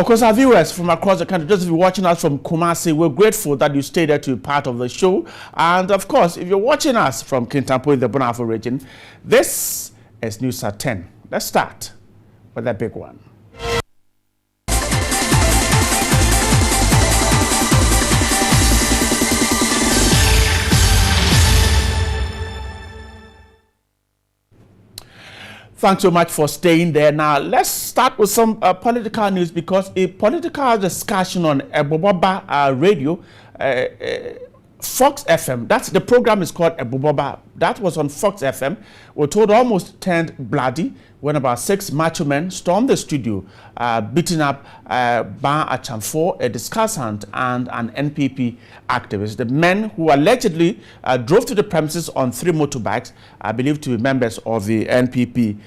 Of course, our viewers from across the country, those of you watching us from Kumasi, we're grateful that you stayed there to be part of the show. And of course, if you're watching us from Kintampo in the Bonafo region, this is News at 10. Let's start with that big one. Thanks so much for staying there. Now, let's start with some political news, because a political discussion on Eboboba radio, Fox FM, that's the program is called Eboboba. That was on Fox FM. We're told almost turned bloody when about 6 macho men stormed the studio, beating up Ban Achamfor, a discussant, and an NPP activist. The men, who allegedly drove to the premises on 3 motorbikes, are believed to be members of the NPP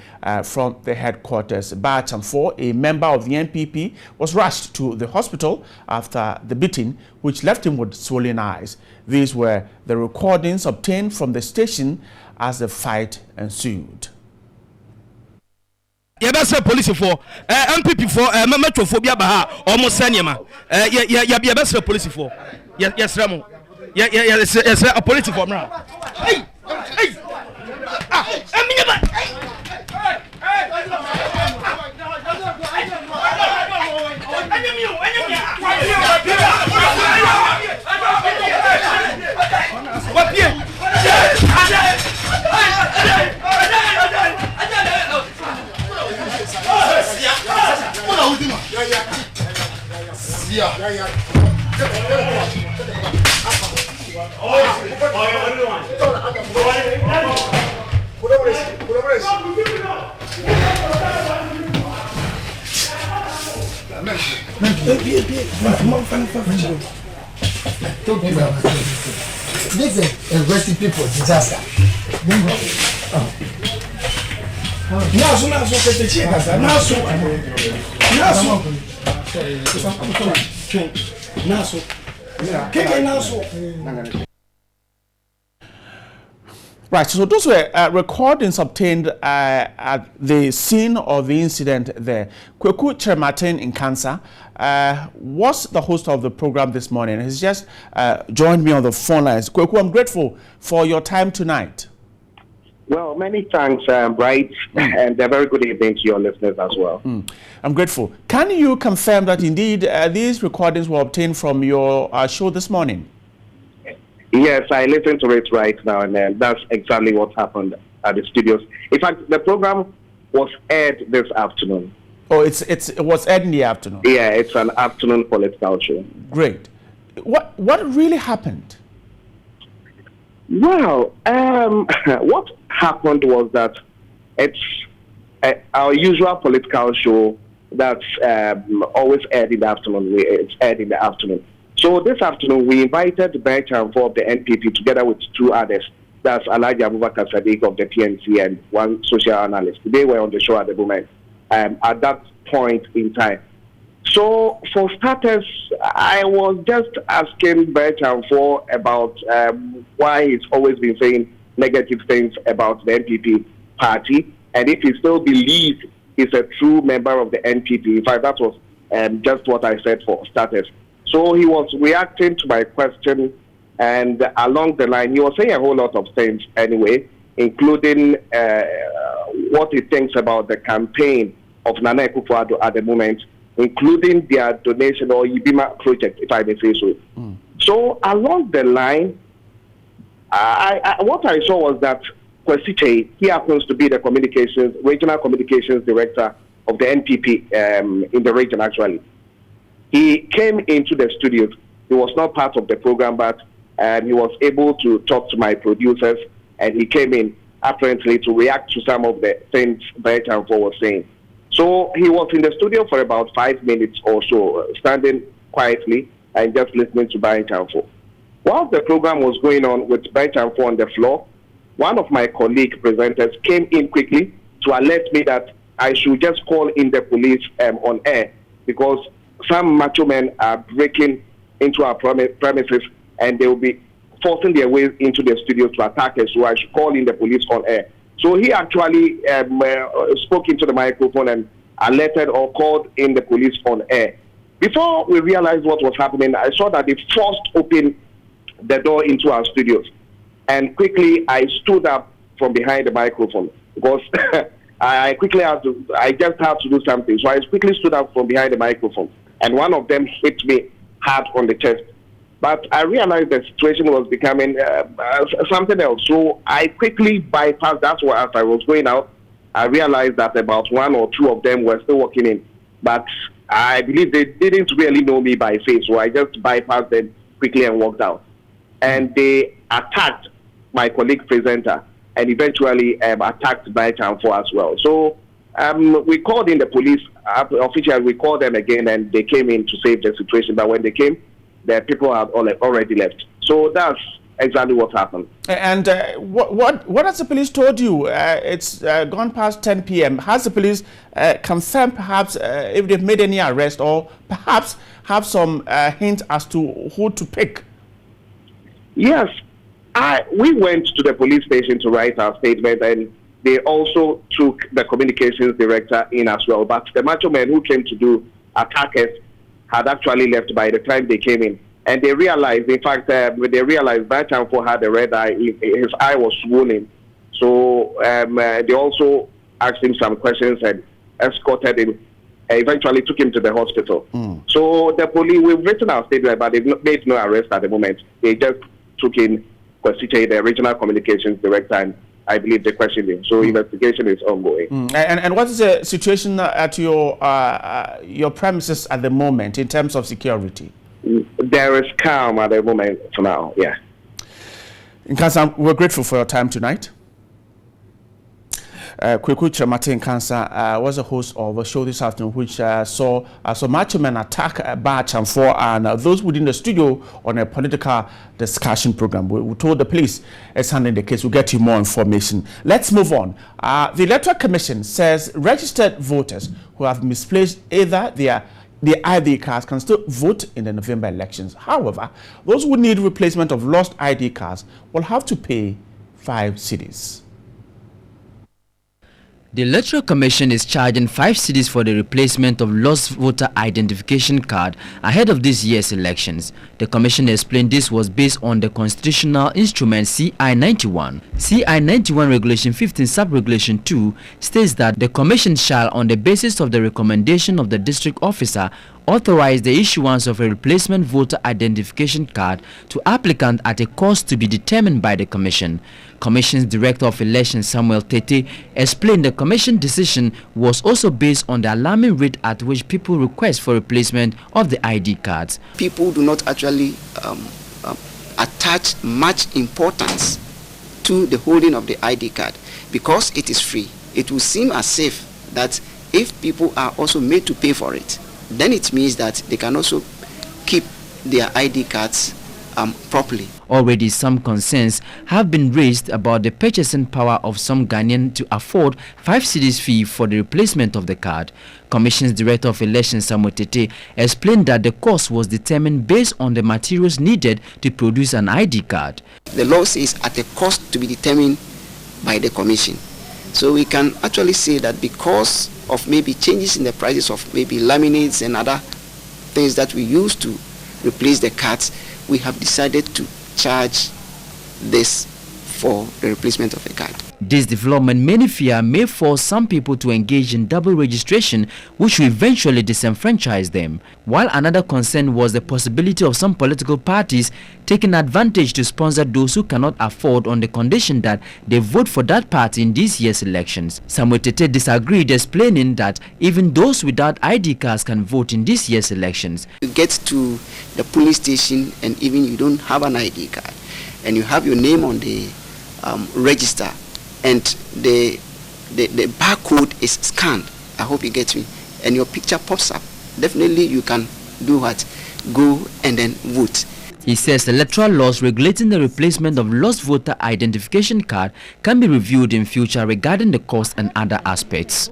from the headquarters. Ban Achamfor, a member of the NPP, was rushed to the hospital after the beating, which left him with swollen eyes. These were the recordings obtained from the station as the fight ensued. Yabasa police for MPP for metrophobia baha almost sanyama yabasa police for yes Ramo yes a police for mra hey This is a recipe for disaster. Right, so those were recordings obtained at the scene of the incident there. Kweku Chermatin in Cancer was the host of the program this morning. He's just joined me on the phone lines. Kweku, I'm grateful for your time tonight. Well, many thanks, Bright, and a very good evening to your listeners as well. I'm grateful. Can you confirm that indeed these recordings were obtained from your show this morning? Yes, I listened to it right now, and that's exactly what happened at the studios. In fact, the program was aired this afternoon. Oh, it was aired in the afternoon? Yeah, it's an afternoon political show. Great. What really happened? Well, what happened was that it's our usual political show that's always aired in the afternoon. It's aired in the afternoon. So this afternoon, we invited Ban Achamfor of the NPP together with 2 others. That's Alhaji Abubakar Sadiq of the PNC and 1 social analyst. They were on the show at the moment at that point in time. So for starters, I was just asking Ban Achamfor about why he's always been saying negative things about the NPP party, and if he still believes he's a true member of the NPP. In fact, that was just what I said for starters. So he was reacting to my question, and along the line, he was saying a whole lot of things anyway, including what he thinks about the campaign of Nana Akufo-Addo at the moment, including their donation or Ibima project, if I may say so. So along the line, what I saw was that Kwesiche, he happens to be the regional communications director of the NPP in the region, actually. He came into the studio. He was not part of the program, but he was able to talk to my producers, and he came in apparently to react to some of the things Ban Achamfor was saying. So he was in the studio for about 5 minutes or so, standing quietly and just listening to Ban Achamfor. While the program was going on with Ban Achamfor on the floor, one of my colleague presenters came in quickly to alert me that I should just call in the police on air, because some macho men are breaking into our premises and they will be forcing their way into the studio to attack us. So I should call in the police on air. So he actually spoke into the microphone and alerted or called in the police on air. Before we realized what was happening, I saw that they forced open the door into our studios. And quickly, I stood up from behind the microphone because I just had to do something. So I quickly stood up from behind the microphone. And one of them hit me hard on the chest. But I realized the situation was becoming something else. So I quickly bypassed. That's why as I was going out, I realized that about one or two of them were still walking in. But I believe they didn't really know me by face. So I just bypassed them quickly and walked out. And they attacked my colleague presenter and eventually attacked by Chanfo as well. So we called in the police officials. We called them again and they came in to save the situation. But when they came, the people had already left. So that's exactly what happened. And what has the police told you? It's gone past 10 p.m. Has the police confirmed perhaps if they've made any arrest or perhaps have some hint as to who to pick? Yes. We went to the police station to write our statement, and they also took the communications director in as well. But the macho men who came to do attack us had actually left by the time they came in. And they realized, in fact, they realized that Chanfo had a red eye. His eye was swollen. So they also asked him some questions and escorted him. Eventually took him to the hospital. So the police, we've written our statement, but they've made no arrest at the moment. They just took in Kwasiche, the regional communications director, and I believe they questioned him. So investigation is ongoing. And what is the situation at your premises at the moment in terms of security? There is calm at the moment for now, yeah. Nkansa, we're grateful for your time tonight. Kweku Chemate Nkansa was the host of a show this afternoon which saw some macho men attack Ba Chanfo and those within the studio on a political discussion program. We told the police is handling the case. We'll get you more information. Let's move on. The Electoral Commission says registered voters who have misplaced either their ID cards can still vote in the November elections. However, those who need replacement of lost ID cards will have to pay 5 cedis. The Electoral Commission is charging 5 cedis for the replacement of lost voter identification card ahead of this year's elections. The Commission explained this was based on the constitutional instrument CI-91. CI-91 Regulation 15 Sub-Regulation 2 states that the Commission shall, on the basis of the recommendation of the district officer, authorize the issuance of a replacement voter identification card to applicant at a cost to be determined by the Commission. Commission's Director of Elections Samuel Tete explained the Commission decision was also based on the alarming rate at which people request for replacement of the ID cards. People do not actually attach much importance to the holding of the ID card because it is free. It will seem as if that if people are also made to pay for it, then it means that they can also keep their ID cards properly. Already some concerns have been raised about the purchasing power of some Ghanaians to afford 5 cedis fee for the replacement of the card. Commission's Director of Elections Samuel Tete explained that the cost was determined based on the materials needed to produce an ID card. The law says at a cost to be determined by the Commission. So we can actually say that because of maybe changes in the prices of maybe laminates and other things that we use to replace the cards, we have decided to charge this for the replacement of the card. This development, many fear, may force some people to engage in double registration, which will eventually disenfranchise them. While another concern was the possibility of some political parties taking advantage to sponsor those who cannot afford on the condition that they vote for that party in this year's elections. Samuel Tete disagreed, explaining that even those without ID cards can vote in this year's elections. You get to the police station and even you don't have an ID card and you have your name on the register, and the barcode is scanned, I hope you get me, and your picture pops up, definitely you can do what? Go and then vote. He says electoral laws regulating the replacement of lost voter identification card can be reviewed in future regarding the cost and other aspects.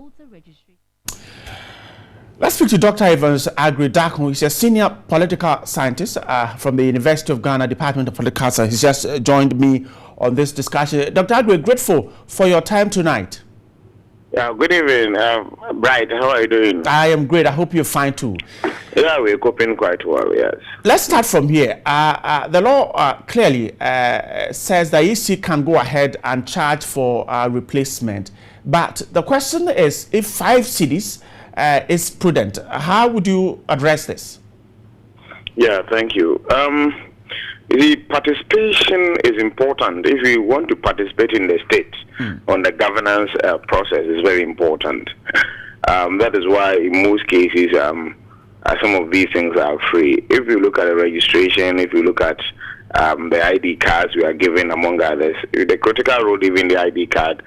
Let's speak to Dr. Evans Agri-Dakun. He's a senior political scientist from the University of Ghana, Department of Political Science. He's just joined me on this discussion. Dr. Agri, grateful for your time tonight. Yeah, good evening, Bright. How are you doing? I am great. I hope you're fine too. Yeah, we're coping quite well, yes. Let's start from here. The law clearly says that EC can go ahead and charge for replacement. But the question is, if 5 cities is prudent, how would you address this? Yeah, thank you. The participation is important. If we want to participate in the state on the governance process, is very important. That is why in most cases some of these things are free. If you look at the registration, if you look at the ID cards we are given, among others, the critical role even the ID card,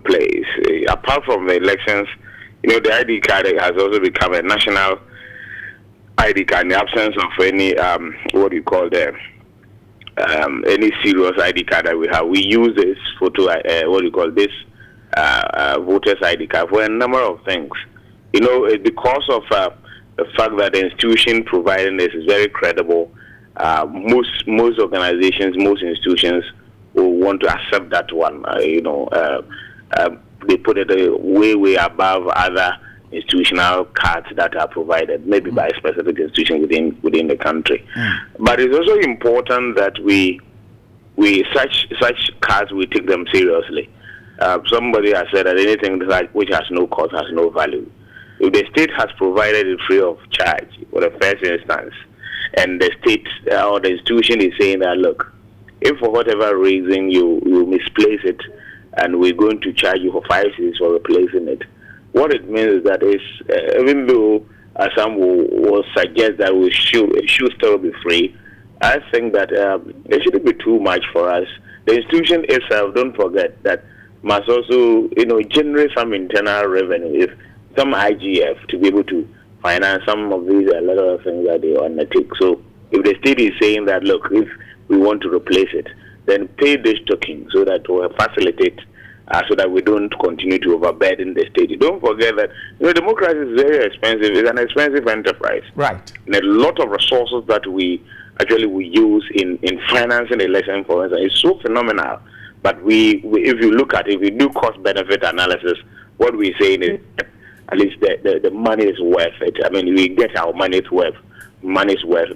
plays. Apart from the elections, the ID card has also become a national ID card in the absence of any any serious ID card that we have. We use this voters ID card for a number of things. Because of the fact that the institution providing this is very credible, most organizations, most institutions will want to accept that one. They put it way above other institutional cards that are provided, maybe by a specific institution within the country. But it's also important that we such cards, we take them seriously. Somebody has said that anything which has no cost has no value. If the state has provided it free of charge for the first instance, and the state or the institution is saying that, look, if for whatever reason you misplace it and we're going to charge you for 5 cities for replacing it, what it means is that even though some will suggest that it should still be free, I think that it shouldn't be too much for us. The institution itself, don't forget, that must also generate some internal revenue, if some IGF, to be able to finance some of these a lot of things that they undertake. So if the state is saying that, look, if we want to replace it, then pay this token so that will facilitate so that we don't continue to overburden the state. Don't forget that democracy is very expensive. It's an expensive enterprise. Right. And a lot of resources that we use in financing the election, for instance, is so phenomenal. But if you do cost-benefit analysis, what we're saying is at least the money is worth it. I mean, we get our money's worth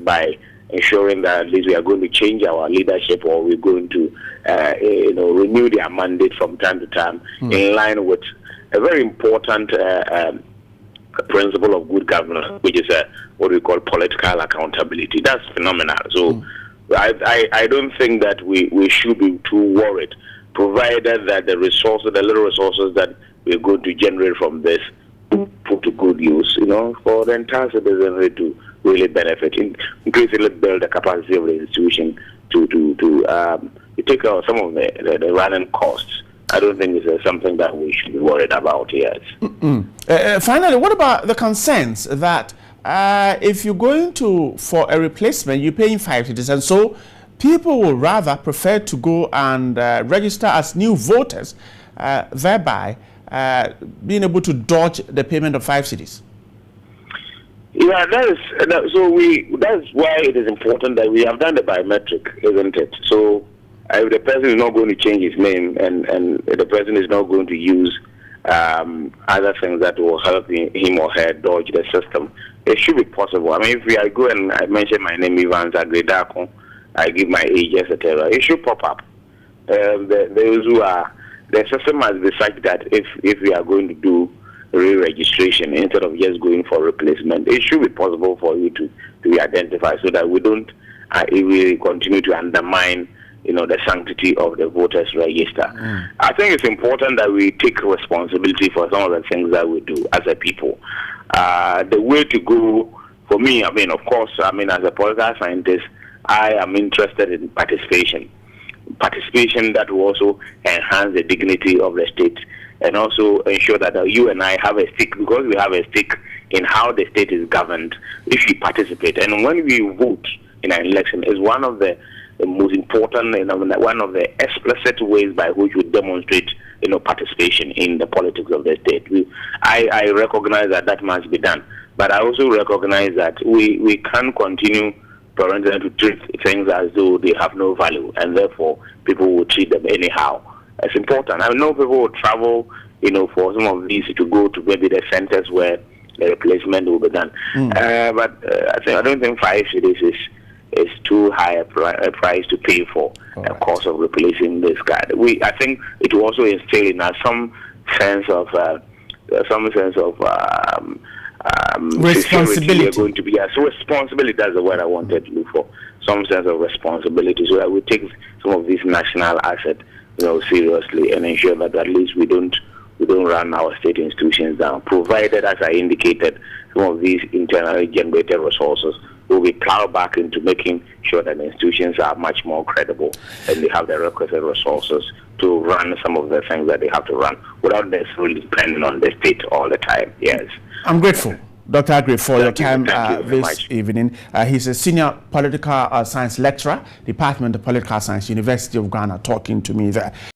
by ensuring that at least we are going to change our leadership, or we're going to renew their mandate from time to time in line with a very important principle of good governance, which is what we call political accountability. That's phenomenal. So I don't think that we should be too worried, provided that the little resources that we're going to generate from this put to good use, for the entire citizenry to really benefit, increasingly build the capacity of the institution to take out some of the running costs. I don't think it's something that we should be worried about yet. Finally, what about the concerns that if you're going for a replacement, you're paying 5 cities, and so people will rather prefer to go and register as new voters, thereby being able to dodge the payment of 5 cities? Yeah, that's why it is important that we have done the biometric, isn't it? So if the person is not going to change his name and the person is not going to use other things that will help him or her dodge the system, it should be possible. I mean, if I go and I mention my name, Ivan Zagredako, I give my age, etc., it should pop up. The system must be such that if we are going to do re-registration instead of just going for replacement, it should be possible for you to be identified, so that we don't really continue to undermine the sanctity of the voters register. I think it's important that we take responsibility for some of the things that we do as a people. The way to go for me, I mean, of course, I mean, as a political scientist, I am interested in participation that will also enhance the dignity of the state, and also ensure that you and I have a stake, because we have a stake in how the state is governed if we participate. And when we vote in an election, is one of the most important, one of the explicit ways by which we demonstrate, participation in the politics of the state. I recognize that must be done, but I also recognize that we can't continue to treat things as though they have no value, and therefore people will treat them anyhow. It's important. I know people will travel, for some of these to go to maybe the centers where the replacement will be done. But I don't think 5 cedis is too high a price to pay for the cost of replacing this card. I think it will also instill in us some sense of responsibility. Are going to be so responsibility. That's the word I wanted to look for. Some sense of responsibility, so that we take some of these national assets, seriously, and ensure that at least we don't run our state institutions down. Provided, as I indicated, some of these internally generated resources will be plowed back into making sure that the institutions are much more credible and they have the requisite resources to run some of the things that they have to run without necessarily depending on the state all the time. Yes. I'm grateful, Dr. Aggrey, for your time this evening. He's a senior political science lecturer, Department of Political Science, University of Ghana, talking to me there.